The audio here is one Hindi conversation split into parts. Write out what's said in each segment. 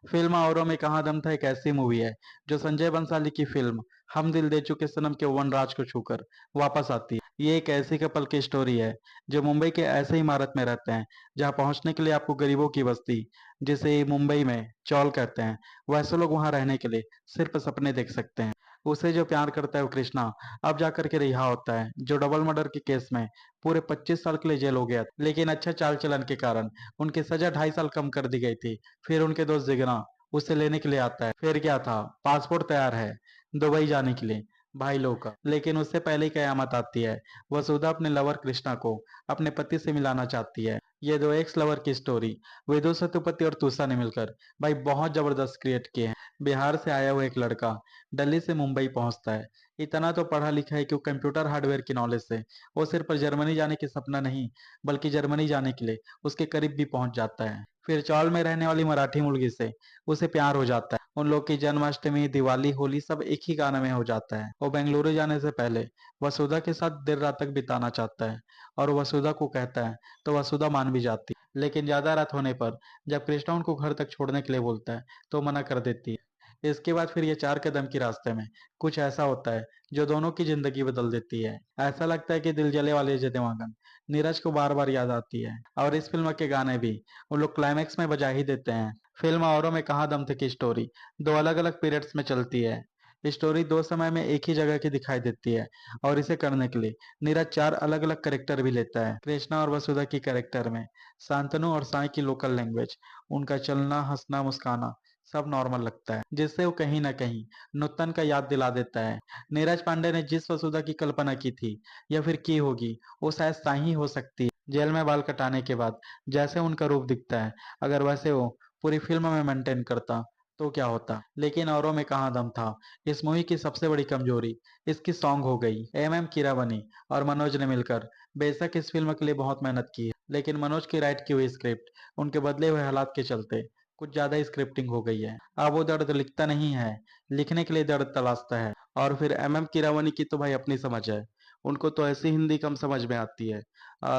फिल्म औरों में कहाँ दम था एक ऐसी मूवी है जो संजय बंसाली की फिल्म हम दिल दे चुके सनम के वनराज को छूकर वापस आती है। ये एक ऐसी कपल की स्टोरी है जो मुंबई के ऐसे इमारत में रहते हैं जहां पहुंचने के लिए आपको गरीबों की बस्ती, जिसे मुंबई में चौल कहते हैं, वैसे लोग वहां रहने के लिए सिर्फ सपने देख सकते हैं। उसे जो प्यार करता है वो कृष्णा अब जाकर के रिहा होता है, जो डबल मर्डर के केस में पूरे 25 साल के लिए जेल हो गया, लेकिन अच्छा चाल चलन के कारण उनकी सजा 2.5 साल कम कर दी गई थी। फिर उनके दोस्त जिगना उसे लेने के लिए आता है। फिर क्या था, पासपोर्ट तैयार है दुबई जाने के लिए भाई लोग का, लेकिन उससे पहले ही कयामत आती है। वसुधा अपने लवर कृष्णा को अपने पति से मिलाना चाहती है। ये दो एक्स लवर की स्टोरी विदु सतुपति और तुषा ने मिलकर भाई बहुत जबरदस्त क्रिएट किए हैं। बिहार से आया हुआ एक लड़का दिल्ली से मुंबई पहुंचता है। इतना तो पढ़ा लिखा है कि वो कंप्यूटर हार्डवेयर की नॉलेज से वो सिर्फ जर्मनी जाने की सपना नहीं, बल्कि जर्मनी जाने के लिए उसके करीब भी पहुंच जाता है। फिर चौल में रहने वाली मराठी मुर्गी से उसे प्यार हो जाता है। उन लोग की जन्माष्टमी, दिवाली, होली सब एक ही गाना में हो जाता है। वो बेंगलुरु जाने से पहले वसुधा के साथ देर रात तक बिताना चाहता है और वसुधा को कहता है तो वसुधा मान भी जाती है। लेकिन ज्यादा रात होने पर जब कृष्णा उनको घर तक छोड़ने के लिए बोलता है तो मना कर देती है। इसके बाद फिर ये 4 कदम के रास्ते में कुछ ऐसा होता है जो दोनों की जिंदगी बदल देती है। ऐसा लगता है कि दिल जले वाले अजय देवगन नीरज को बार बार याद आती है। और इस फिल्म के गाने भी वो लोग क्लाइमैक्स में बजा ही देते हैं। फिल्म औरों में कहाँ दम थे की स्टोरी दो अलग अलग पीरियड्स में चलती है। स्टोरी दो समय में एक ही जगह की दिखाई देती है और इसे करने के लिए नीरज 4 अलग अलग करेक्टर भी लेता है। कृष्णा और वसुधा की करेक्टर में शांतनु और साई की लोकल लैंग्वेज, उनका चलना, हंसना, मुस्काना सब नॉर्मल लगता है, जिससे वो कहीं ना कहीं नूतन का याद दिला देता है। नीरज पांडे ने जिस वसुधा की कल्पना की थी या फिर की होगी वो शायद साई ही हो सकती है। जेल में बाल कटाने के बाद जैसे उनका रूप दिखता है, अगर वैसे वो पूरी फिल्म में मेंटेन करता तो क्या होता। लेकिन औरों में कहाँ दम था। इस मूवी की सबसे बड़ी कमजोरी इसकी सॉन्ग हो गई। एम कीरावनी और मनोज ने मिलकर बेशक इस फिल्म के लिए बहुत मेहनत की है, लेकिन मनोज की राइट की हुई स्क्रिप्ट उनके बदले हुए हालात के चलते कुछ ज्यादा ही स्क्रिप्टिंग हो गई है। अब वो दर्द लिखता नहीं है, लिखने के लिए दर्द तलाशता है। और फिर कीरावनी की तो भाई अपनी समझ है। उनको तो ऐसी हिंदी कम समझ में आती है।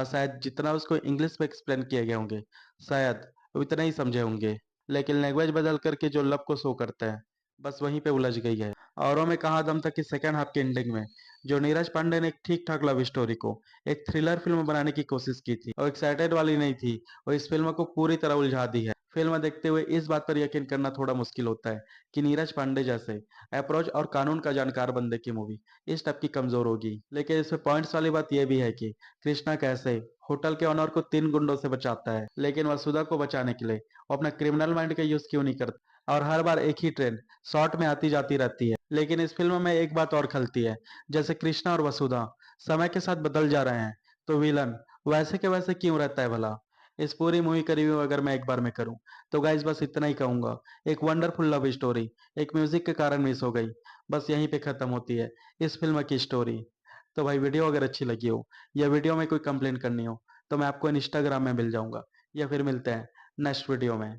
शायद जितना उसको इंग्लिश में एक्सप्लेन किए गए होंगे शायद उतना ही समझे होंगे, लेकिन लैंग्वेज बदल करके जो लब को शो करता है बस वहीं पे उलझ गई है। औरों में कहा दम था कि सेकंड हाफ की एंडिंग में जो नीरज पांडे ने एक ठीक ठाक लव स्टोरी को एक थ्रिलर फिल्म बनाने की कोशिश की थी और एक्साइटेड वाली नहीं थी, और इस फिल्म को पूरी तरह उलझा दी है। फिल्म देखते हुए इस बात पर यकीन करना थोड़ा मुश्किल होता है कि नीरज पांडे जैसे अप्रोच और कानून का जानकार बंदे की मूवी इस टाइप की कमजोर होगी। लेकिन इसमें पॉइंट्स वाली बात यह भी है कि कृष्णा कैसे होटल के ऑनर को 3 गुंडों से बचाता है, लेकिन वसुधा को बचाने के लिए वो अपना क्रिमिनल माइंड का यूज क्यों नहीं करता। और हर बार एक ही ट्रेन शॉर्ट में आती जाती रहती है। लेकिन इस फिल्म में एक बात और खलती है, जैसे कृष्णा और वसुधा समय के साथ बदल जा रहे हैं तो विलन वैसे के वैसे क्यों रहता है भला। इस पूरी मूवी का रिव्यू अगर मैं एक बार में करूं तो गाइस बस इतना ही कहूंगा, एक वंडरफुल लव स्टोरी एक म्यूजिक के कारण मिस हो गई, बस यहीं पे खत्म होती है इस फिल्म की स्टोरी। तो भाई वीडियो अगर अच्छी लगी हो या वीडियो में कोई कंप्लेंट करनी हो तो मैं आपको इंस्टाग्राम में मिल जाऊंगा, या फिर मिलते हैं नेक्स्ट वीडियो में।